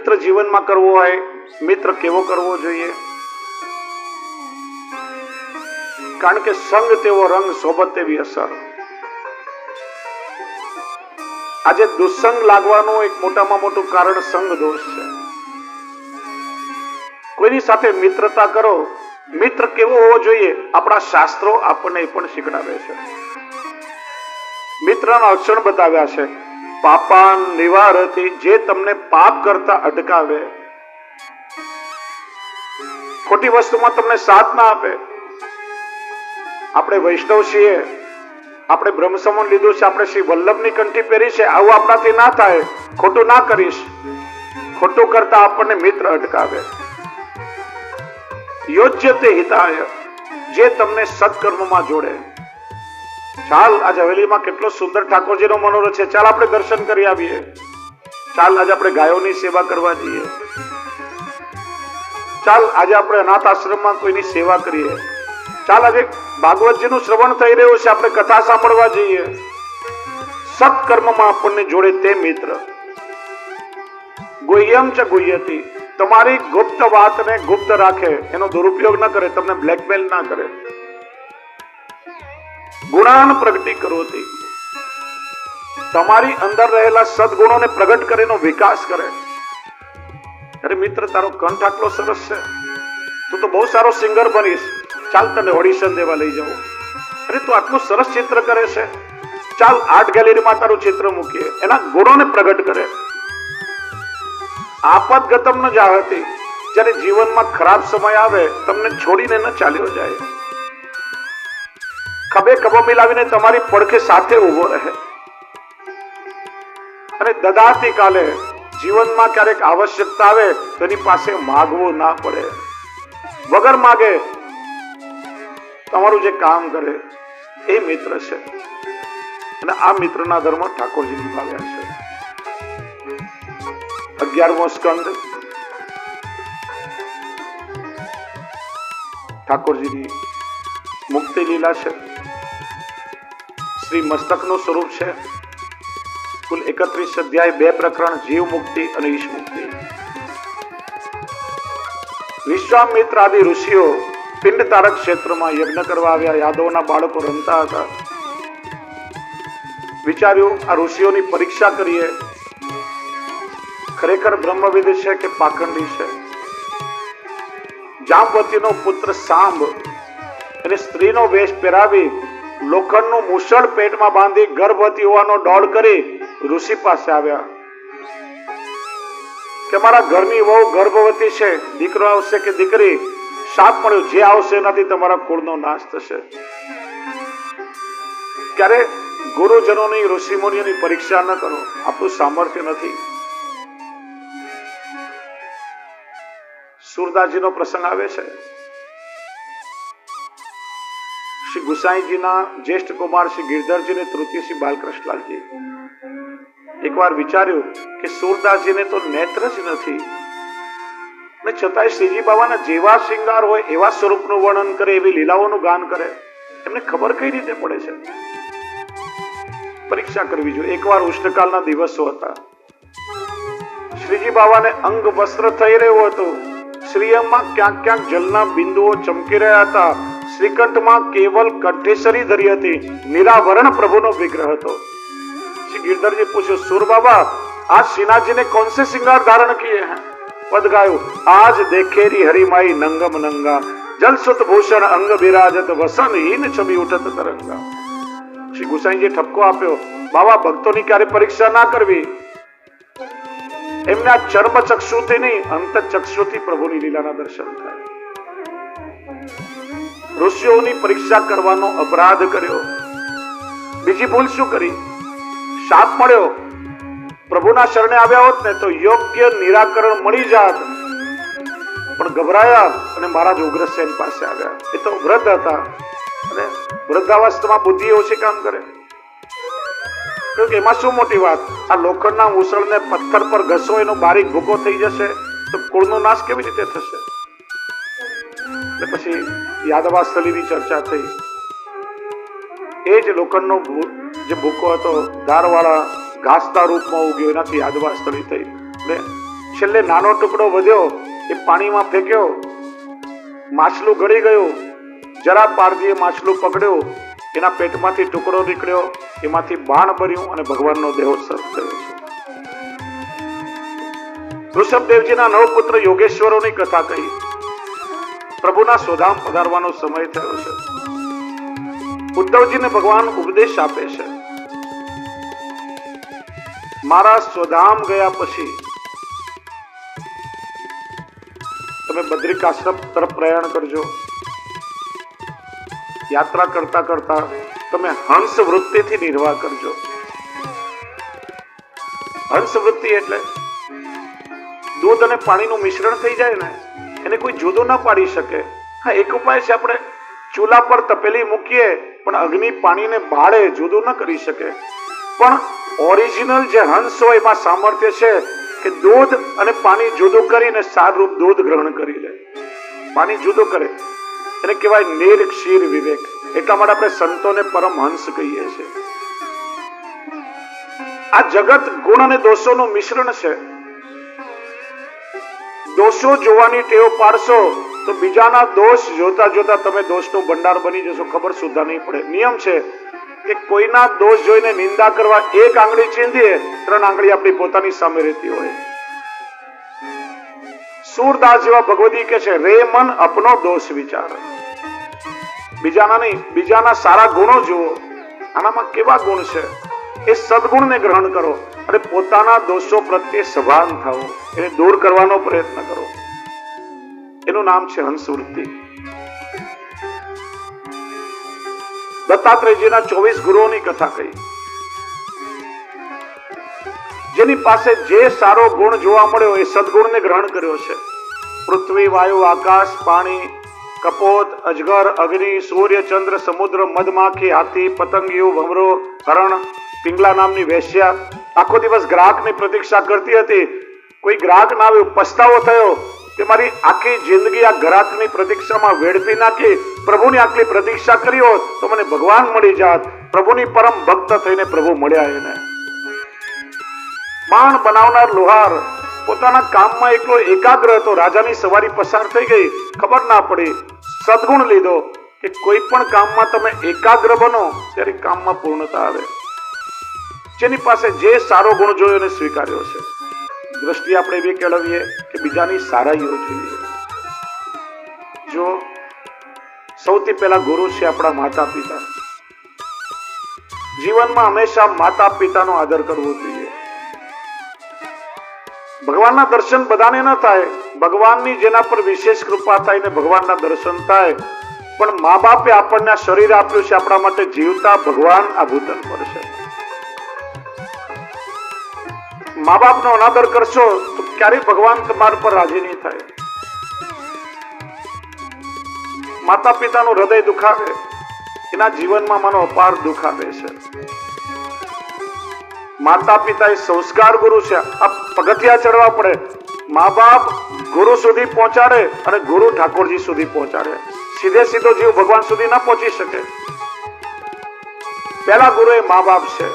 મિત્ર જીવનમાં કરવો હોય, મિત્ર કેવો કરવો જોઈએ? કારણ કે સંગ તેવો રંગ, સોબત તેવી અસર. આજે દુસ્સંગ લાગવાનું એક મોટામાં મોટું કારણ સંગ દોષ છે. કોઈની સાથે મિત્રતા કરો, મિત્ર કેવો હોવો જોઈએ આપણા શાસ્ત્રો આપણને એ પણ શીખડાવે છે. મિત્રના લક્ષણ બતાવ્યા છે. પાપાન નિવારતી, જે તમને પાપ કરતા અટકાવે, ખોટી વસ્તુમાં તમને સાથ ના આપે. આપણે વૈષ્ણવ છીએ, આપણે બ્રહ્મસમન લીધું છે, આપણે શ્રી વલ્લભની કંઠી પહેરી છે, આવું આપણાથી ના થાય, ખોટું ના કરીશ. ખોટું કરતા આપણને મિત્ર અટકાવે. યોજ્ય તે હિતાય, જે તમને સત્કર્મમાં જોડે. ચાલ, આજ હવેલીમાં કેટલો સુંદર ઠાકોરજીનો મનોરથ છે, ચાલ આપણે દર્શન કરી આવીએ. ચાલ, આજે આપણે ગાયોની સેવા કરવા જઈએ. ચાલ, આજે આપણે અનાથ આશ્રમમાં કોઈની સેવા કરીએ. ચાલ, આજે ભાગવતજીનું શ્રવણ થઈ રહ્યું છે, આપણે કથા સાંભળવા જઈએ. સત્કર્મમાં આપણને જોડે તે મિત્ર. ગુહ્યમ ચ ગુહ્યતિ, તમારી ગુપ્ત વાતને ગુપ્ત રાખે, એનો દુરુપયોગ ન કરે, તમને બ્લેકમેલ ના કરે. ગુણાન પ્રગતિ કરોતી, તમારી અંદર રહેલા સદગુણોને પ્રગટ કરે, એનો વિકાસ કરે. અરે મિત્ર, તારો કંઠ આટલો સરસ છે, તું તો બહુ સારો સિંગર બનીશ, ચાલ તને ઓડિશન દેવા લઈ જાઉં. અરે તું આટલું સરસ ચિત્ર કરે છે, ચાલ આર્ટ ગેલેરીમાં તારું ચિત્ર મૂકીએ. એના ગુણોને પ્રગટ કરે. આપદગતમ ન જાહતી, જ્યારે જીવનમાં ખરાબ સમય આવે તમને છોડીને ન ચાલ્યો જાય. ખભે ખભો મિલાવીને તમારી પડખે સાથે ઉભો રહે. અને દદાતી કાલે, જીવનમાં ક્યારેક આવશ્યકતા આવે તો એની પાસે માગવું ના પડે. વગર માગે તમારું જે કામ કરે એ મિત્ર છે. અને આ મિત્રના ધર્મ ઠાકોરજી નિભાવ્યા છે. 11મો સ્કંદ ઠાકોરજીની મુક્તિ લીલા છે. શ્રી મસ્તકનું સ્વરૂપ છે. કુલ 31 અધ્યાય, 2 પ્રકરણ, જીવ મુક્તિ અને ઈશ મુક્તિ. વિશ્વામિત્ર આદિ ઋષિઓ પિંડ તારક ક્ષેત્રમાં યજ્ઞ કરવા આવ્યા. યાદવના બાળકો રમતા હતા. વિચાર્યું આ ઋષિઓની પરીક્ષા કરીએ, ખરેખર બ્રહ્મવિદ છે કે પાખંડી છે. જામવતીનો પુત્ર સાંબ એને સ્ત્રીનો વેશ પહેરાવી, લોખંડનું મુસળ પેટમાં બાંધી, ગર્ભવતી હોવાનો ડોળ કરી ઋષિ પાસે આવ્યા કે મારા ઘરની વહુ ગર્ભવતી છે, દીકરો આવશે કે દીકરી? શાપ મળ્યો, જે આવશે એનાથી તમારા કુળનો નાશ થશે. ક્યારે ગુરુજનોની, ઋષિ મુનિઓની પરીક્ષા ન કરો, આપણું સામર્થ્ય નથી. સુરદાસજીનો પ્રસંગ આવે છે. શ્રી ગુસાઈજીના જ્યેષ્ઠ કુમાર શ્રી ગિરધરજી ને તૃતીય શ્રી બાલકૃષ્ણલાલજી એકવાર વિચાર્યું કે સુરદાસજીને તો નેત્ર જ નથી, ને છતાંય શ્રીજી બાબાના જેવા શૃંગાર હોય એવા સ્વરૂપનું વર્ણન કરે, એવી લીલાઓનું ગાન કરે, એમને ખબર કઈ રીતે પડે છે? પરીક્ષા કરવી જોઈએ. એકવાર ઉષ્ણકાળના દિવસો હતા. શ્રીજી બાબાને અંગ વસ્ત્ર થઈ રહ્યું હતું. શ્રીઅંગમાં ક્યાંક ક્યાંક જલના બિંદુઓ ચમકી રહ્યા હતા. શ્રીકંઠમાં કેવલ કંઠેશ્વરી ધરી હતી. નિરાવરણ પ્રભુનો વિગ્રહ હતો. શ્રી गिरधर પૂછ્યું, સુર બાબા, आज श्रीनाथ ने कौन से श्रृंगार धारण किए हैं? पद गायो, आज देखेरी हरिमाई नंगम नंगा, जल सुत भूषण अंग विराजत, वसन हीन छवि उठत तरंगा. શ્રી ગુસાઈજીએ ઠપકો આપ્યો, બાબા, ભક્તોની ક્યારે પરીક્ષા ના કરવી. એમના ચર્મ ચક્ષુથી નહીં, અંત ચક્ષુથી પ્રભુની લીલાના દર્શન થાય. ઋષિઓની પરીક્ષા કરવાનો અપરાધ કર્યો. બીજી ભૂલ શું કરી? શાપ મળ્યો. પ્રભુના શરણે આવ્યા હોત ને તો યોગ્ય નિરાકરણ મળી જાત, પણ ગભરાયા અને મહારાજ ઉગ્રસેન પાસે આવ્યા. એ તો વૃદ્ધ હતા અને વૃદ્ધાવસ્થામાં બુદ્ધિ ઓછી કામ કરે. એમાં શું મોટી વાત? આ લોખંડના મુસળને પથ્થર પર ઘસો, એનો બારીક ભૂકો થઈ જશે તો કુળનો નાશ કેવી રીતે થશે? પછી યાદવાસ્થલીની ચર્ચા થઈ. એ જ લોખંડનો જે ભૂકો હતો ધારવાળા ઘાસના રૂપમાં ઉગ્યો, એનાથી યાદવાસ્થળી થઈ. એટલે છેલ્લે નાનો ટુકડો વધ્યો, એ પાણીમાં ફેંક્યો, માછલું ગળી ગયું. જરા પારજીએ માછલું પકડ્યું, એના પેટમાંથી ટુકડો નીકળ્યો, એમાંથી બાણ ભર્યું અને ભગવાનનો દેહોત્સવ થયો છે. ઋષભદેવજીના 9 પુત્ર યોગેશ્વરોની કથા કહી. પ્રભુના સ્વધામ પધારવાનો સમય થયો છે. ઉદ્ધવજીને ભગવાન ઉપદેશ આપે છે, મારા સ્વધામ ગયા પછી તમે બદ્રિકાશ્રમ તરફ પ્રયાણ કરજો. યાત્રા કરતા કરતા તમે હંસ વૃત્તિથી નિર્વાહ કરજો. હંસ વૃત્તિ એટલે દૂધ અને પાણીનું મિશ્રણ થઈ જાય ને, એને કોઈ જુદું ના પાડી શકે. હા, એક ઉપાય છે, આપણે ચૂલા પર તપેલી મૂકીએ પણ અગ્નિ પાણીને બાળે, જુદું ન કરી શકે. પણ ઓરિજિનલ જે હંસ હોય એમાં સામર્થ્ય છે કે દૂધ અને પાણી જુદું કરીને સારરૂપ દૂધ ગ્રહણ કરી લે, પાણી જુદું કરે. એને કહેવાય નિર્ક્ષીર વિવેક. એટલા માટે આપણે સંતોને પરમહંસ કહીએ છીએ. આ જગત ગુણ અને દોષોનું મિશ્રણ છે. દોષો જોવાની ટેવ પાડશો તો બીજાના દોષ જોતા જોતા તમે દોષનો ભંડાર બની જશો, ખબર સુદ્ધા નહીં પડે. નિયમ છે કે કોઈના દોષ જોઈને નિંદા કરવા એક આંગળી ચીંધીએ, 3 આંગળી આપણી પોતાની સામે રહેતી હોય. સૂરદાસ જેવા ભગવદી કે છે, રે મન અપનો દોષ વિચાર. બીજાના નહીં, બીજાના સારા ગુણો જુઓ, આનામાં કેવા ગુણ છે એ સદગુણને ગ્રહણ કરો અને પોતાના દોષો પ્રત્યે સભાન થાઓ, એને દૂર કરવાનો પ્રયત્ન કરો. એનું નામ છે હંસવૃત્તિ. દત્તાત્રેયજીના 24 ગુરુઓની કથા કહી. જેની પાસે જે સારો ગુણ જોવા મળ્યો એ સદગુણને ગ્રહણ કર્યો છે. પૃથ્વી, વાયુ, આકાશ, પાણી, કપોત, અજગર, અગ્નિ, સૂર્ય, ચંદ્ર, સમુદ્ર, મધમાખી, હાથી, પતંગિયું, ભમરો, હરણ, પિંગલા નામની વેશ્યા આખો દિવસ ગ્રાહકની પ્રતીક્ષા કરતી હતી. કોઈ ગ્રાહક ના આવ્યું, પસ્તાવો થયો કે મારી આખી જિંદગી આ ગ્રાહકની પ્રતીક્ષામાં વેડફી નાખી, પ્રભુની આટલી પ્રતીક્ષા કરી હોત તો મને ભગવાન મળી જાત. પ્રભુની પરમ ભક્ત થઈને પ્રભુ મળ્યા એને. બાણ બનાવનાર લુહાર પોતાના કામમાં એકલો એકાગ્ર હતો. રાજાની સવારી પસાર થઈ ગઈ, ખબર ના પડી. સદગુણ લીધો કે કોઈ પણ કામમાં તમે એકાગ્ર બનો ત્યારે કામમાં પૂર્ણતા આવે. જેની પાસે જે સારો ગુણ જોયો એને સ્વીકાર્યો છે. દ્રષ્ટિ આપણે એવી કેળવીએ કે બીજાની સારાઈઓ જોઈએ. જો સૌથી પહેલા ગુરુ છે આપણા માતા પિતા. જીવનમાં હંમેશા માતા પિતાનો આદર કરવો જોઈએ. ભગવાનના દર્શન બધાને ન થાય, ભગવાનની જેના પર વિશેષ કૃપા થાય ને ભગવાનના દર્શન થાય. પણ મા બાપે આપણને શરીર આપ્યું છે આપણા માટે જીવતા ભગવાન આ ભૂતલ પર છે. મા બાપનો અનાદર કરશો તો ક્યારેય ભગવાન તમારા પર રાજી નહીં થાય. માતા પિતાનું હૃદય દુખાવે, એના જીવનમાં મનો અપાર દુઃખ આવે છે. માતા પિતા એ સંસ્કાર ગુરુ છે. આ પગથિયા ચડવા પડે. મા બાપ ગુરુ સુધી પહોંચાડે અને ગુરુ ઠાકોરજી સુધી પહોંચાડે. સીધે સીધો જીવ ભગવાન સુધી ના પહોંચી શકે. પહેલા ગુરુ એ મા બાપ છે.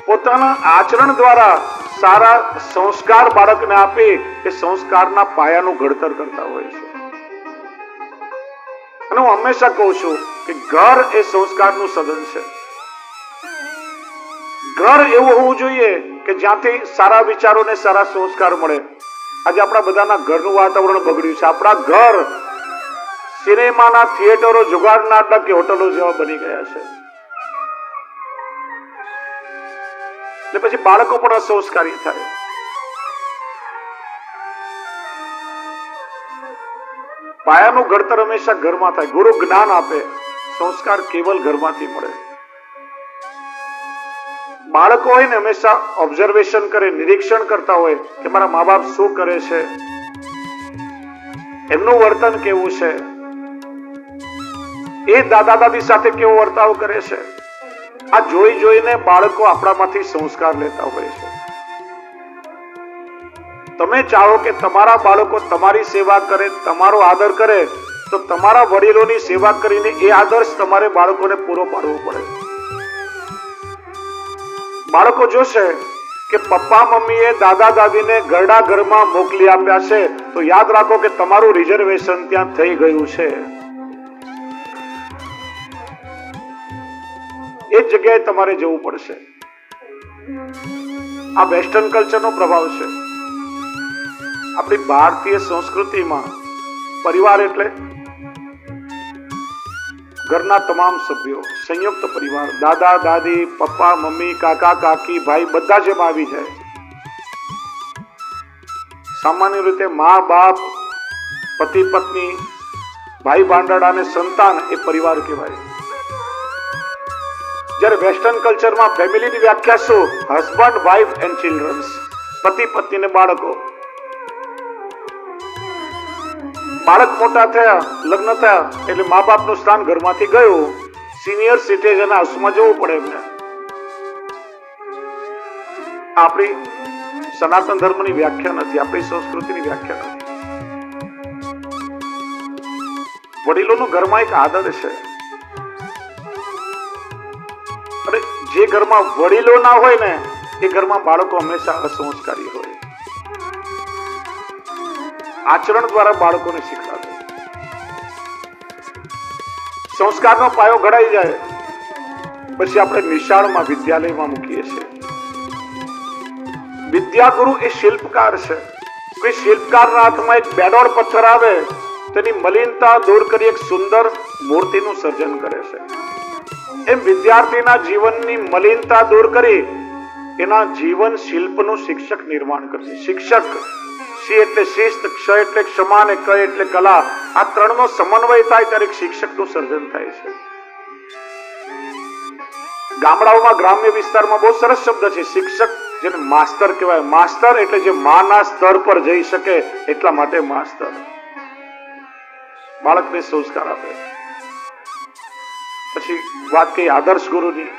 પોતાના આચરણ દ્વારા સારા સંસ્કાર બાળકને આપી એ સંસ્કારના પાયાનું ઘડતર કરતા હોય છે. અને હું હંમેશા કહું છું કે ઘર એ સંસ્કારનું સદન છે. ઘર એવું હોવું જોઈએ કે જ્યાંથી સારા વિચારો ને સારા સંસ્કાર મળે. આજે આપણા બધાના ઘરનું વાતાવરણ બગડ્યું છે. આપણા ઘર સિનેમાના થિયેટરો, જુગાર નાટક કે હોટલો જેવા બની ગયા છે. ને પછી બાળકો પણ અસંસ્કારી થાય. પાયાનું ઘડતર હંમેશા ઘરમાં થાય. ગુરુ જ્ઞાન આપે, સંસ્કાર કેવલ ઘરમાંથી મળે. બાળકો હોય ને હંમેશા ઓબ્ઝર્વેશન કરે, નિરીક્ષણ કરતા હોય કે મારા મા બાપ શું કરે છે, એમનું વર્તન કેવું છે, એ દાદા દાદી સાથે કેવો વર્તાવ કરે છે. આ જોઈ જોઈને બાળકો આપણામાંથી સંસ્કાર લેતા હોય છે. તમે ચાહો કે તમારા બાળકો તમારી સેવા કરે, તમારો આદર કરે, તો તમારા વડીલોની સેવા કરીને એ આદર્શ તમારે બાળકોને પૂરો પાડવો પડે. બાળકો જોશે કે પપ્પા મમ્મીએ દાદા દાદીને ઘરડા ઘરમાં મોકલી આપ્યા છે, તો યાદ રાખો કે તમારું રિઝર્વેશન ત્યાં થઈ ગયું છે. એ જ જગ્યાએ તમારે જવું પડશે. આ વેસ્ટર્ન કલ્ચરનો પ્રભાવ છે. આપણી ભારતીય સંસ્કૃતિમાં પરિવાર એટલે ઘરના તમામ સભ્યો, સંયુક્ત પરિવાર, દાદા દાદી, પપ્પા મમ્મી, કાકા કાકી, ભાઈ બધા જ એમાં આવી જાય. સામાન્ય રીતે મા બાપ, પતિ પત્ની, ભાઈ ભાંડડા અને સંતાન એ પરિવાર કહેવાય. જ્યારે વેસ્ટર્ન કલ્ચરમાં ફેમિલીની વ્યાખ્યા શું? હસબન્ડ, વાઇફ એન્ડ ચિલ્ડ્રન્સ, પતિ પત્ની ને બાળકો. બાળક મોટા થયા, લગ્ન થયા એટલે મા બાપનું સ્થાન ઘરમાંથી ગયું, સિનિયર સિટીઝન હાઉસમાં જવું પડે એમને. આપણી સનાતન ધર્મની વ્યાખ્યા નથી, આપણી સંસ્કૃતિની વ્યાખ્યા નથી. વડીલોનું ઘરમાં એક આદત છે, અને જે ઘરમાં વડીલો ના હોય ને એ ઘરમાં બાળકો હંમેશા અસંસ્કારી હોય. આચરણ દ્વારા બાળકોને શીખવાડે. સંસ્કારનો પાયો ઘડાઈ જાય પછી આપણે નિશાળમાં, વિદ્યાલયમાં મૂકીએ છીએ. વિદ્યાગુરુ એ શિલ્પકાર છે. કોઈ શિલ્પકારના હાથમાં એક બેડોળ પથ્થર આવે, તેની મલિનતા દૂર કરી એક સુંદર મૂર્તિનું સર્જન કરે છે. એમ વિદ્યાર્થીના જીવનની મલિનતા દૂર કરી એના જીવન શિલ્પનું શિક્ષક નિર્માણ કરશે. શિક્ષક, શી એટલે શિસ્ત, ક્ષ એટલે ક્ષમા અને ક એટલે કલા. આ ત્રણનો સમન્વય થાય ત્યારે એક શિક્ષકનું સર્જન થાય છે. ગામડાઓમાં, ગ્રામ્ય વિસ્તારમાં બહુ સરસ શબ્દ છે શિક્ષક, જેને માસ્તર કહેવાય. માસ્તર એટલે જે માના સ્તર પર જઈ શકે એટલા માટે માસ્તર. બાળકને સંસ્કાર આપે. પછી વાત કઈ આદર્શ ગુરુની,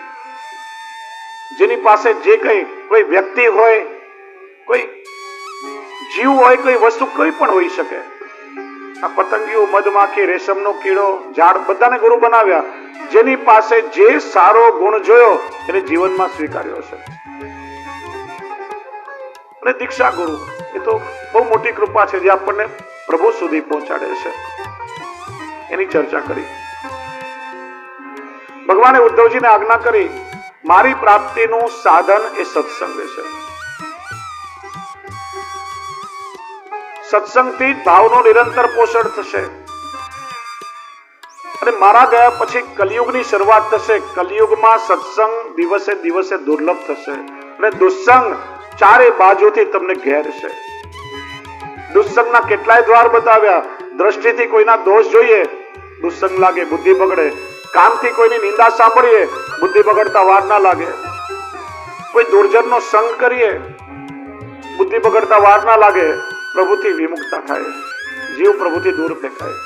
જેની પાસે જે કઈ, કોઈ વ્યક્તિ હોય, કોઈ જીવ હોય, કોઈ વસ્તુ કોઈ પણ હોઈ શકે. આ પતંગિયું, મધમાખી, રેશમનો કીડો, ઝાડ બધાને ગુરુ બનાવ્યા. જેની પાસે જે સારો ગુણ જોયો એને જીવનમાં સ્વીકાર્યો છે. અને દીક્ષા ગુરુ એ તો બહુ મોટી કૃપા છે, જે આપણને પ્રભુ સુધી પહોંચાડે છે. એની ચર્ચા કરી. ભગવાને ઉદ્ધવજીને આજ્ઞા કરી, મારી પ્રાપ્તિનું સાધન એ સત્સંગ છે. સત્સંગથી જ ભાવનું નિરંતર પોષણ થશે. અને મારા ગયા પછી કલિયુગની શરૂઆત થશે. કલિયુગમાં સત્સંગ દિવસે દિવસે દુર્લભ થશે અને દુસ્સંગ ચારે બાજુથી તમને ઘેરશે. દુસ્સંગના કેટલાય દ્વાર બતાવ્યા. દ્રષ્ટિથી કોઈના દોષ જોઈએ, દુસ્સંગ લાગે, બુદ્ધિ બગડે. કાનથી કોઈની નિંદા સાંભળીએ, બુદ્ધિ બગડતા વાર ના લાગે. કોઈ દુર્જનનો સંગ કરીએ, બુદ્ધિ બગડતા વાર ના લાગે. પ્રભુથી વિમુખતા થાય, જીવ પ્રભુથી દૂર ફેંકાય.